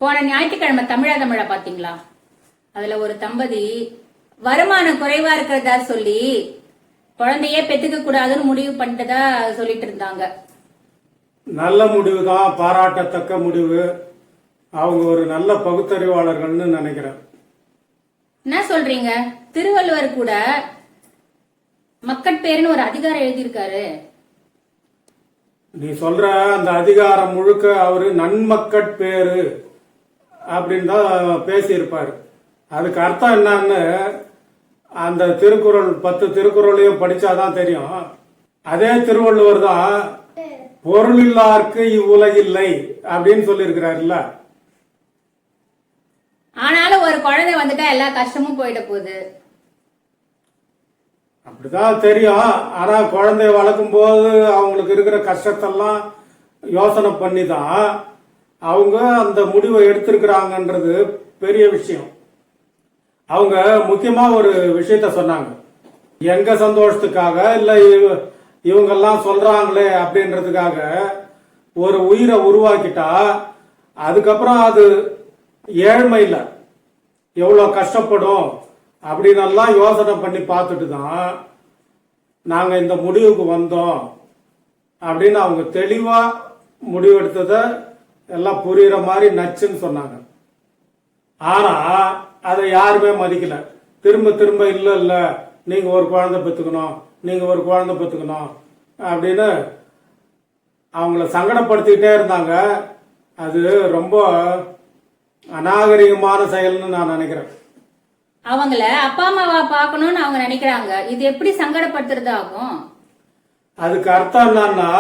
போன ஞாயிற்றுக்கிழமை தமிழா பாத்தீங்களா? அதுல ஒரு தம்பதி வருமானம் குறைவா இருக்கிறதா சொல்லி குழந்தையே பெத்துக்க கூடாதுன்னு முடிவு பண்ணிட்டதா சொல்லிட்டு இருந்தாங்க. நல்ல முடிவு தான், பாராட்டத்தக்க முடிவு. அவங்க ஒரு நல்ல பகுத்தறிவாளர்கள்னு நினைக்கிறேன். என்ன சொல்றீங்க? திருவள்ளுவர் கூட மக்கட்பேருன்னு ஒரு அதிகாரம் எழுதியிருக்காரு. நீ சொல்ற அந்த அதிகாரம் முழுக்க அவரு நன்மக்கட்பேறு அப்படின்னு தான் பேசியிருப்பாரு. அதுக்கு அர்த்தம் என்னன்னு அந்த திருக்குறள் 10 திருக்குறளையும் படிச்சாதான் தெரியும். அதே திருவள்ளுவர் தான் பொருள் இல்லாருக்கு இவ்வுலகில்லை அப்படின்னு சொல்லியிருக்கிறாருல்ல. ஆனாலும் ஒரு குழந்தை வந்துட்டா எல்லா கஷ்டமும் போயிட போகுது. அப்படிதான் தெரியும். ஆனா குழந்தைய வளர்க்கும் போது அவங்களுக்கு இருக்கிற கஷ்டத்தெல்லாம் யோசனை பண்ணி தான் அவங்க அந்த முடிவை எடுத்திருக்கிறாங்கன்றது பெரிய விஷயம். அவங்க முக்கியமா ஒரு விஷயத்த சொன்னாங்க. எங்க சந்தோஷத்துக்காக இல்ல இவங்கெல்லாம் சொல்றாங்களே அப்படின்றதுக்காக ஒரு உயிரை உருவாக்கிட்டா அதுக்கப்புறம் அது ஏழ்மையில எவ்வளவு கஷ்டப்படும் அப்படின்னு எல்லாம் யோசனை பண்ணி பார்த்துட்டு தான் நாங்க இந்த முடிவுக்கு வந்தோம் அப்படின்னு அவங்க தெளிவா முடிவெடுத்தத எல்லாம் புரியுற மாதிரி நச்சுன்னு சொன்னாங்க. ஆனா அதை யாருமே மதிக்கல. திரும்ப திரும்ப இல்ல இல்ல நீங்க ஒரு குழந்தை பெத்துக்கணும், நீங்க ஒரு குழந்தை பெத்துக்கணும் அப்படின்னு அவங்கள சங்கடப்படுத்திக்கிட்டே இருந்தாங்க. அது ரொம்ப அநாகரிகமான செயல்னு நான் நினைக்கிறேன். அவங்கள அப்பா அம்மாவா பார்க்கணும்னு அவங்க நினைக்கிறாங்க. இது எப்படி சங்கடப்படுத்துறது ஆகும்? அதுக்கு அர்த்தம் என்னன்னா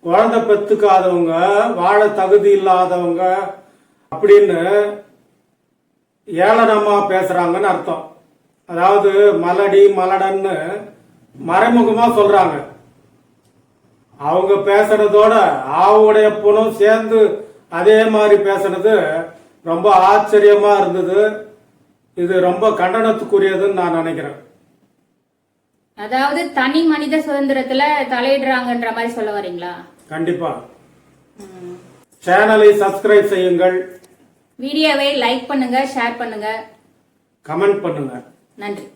குழந்தை பெத்துக்காதவங்க, வாழ தகுதி இல்லாதவங்க அப்படின்னு ஏளனமா பேசுறாங்கன்னு அர்த்தம். அதாவது மலடி மலடன்னு மறைமுகமா சொல்றாங்க. அவங்க பேசுறதோட ஆவுடைய புணம் சேர்ந்து அதே மாதிரி பேசுறது ரொம்ப ஆச்சரியமா இருந்தது. இது ரொம்ப கண்டனத்துக்குரியதுன்னு நான் நினைக்கிறேன். அதாவது தனி மனித சுதந்திரத்துல தலையிடுறாங்கன்ற மாதிரி சொல்ல வரீங்களா? கண்டிப்பா. சேனலை சப்ஸ்கிரைப் செய்யுங்கள், வீடியோவை லைக் பண்ணுங்க, ஷேர் பண்ணுங்க, கமெண்ட் பண்ணுங்க. நன்றி.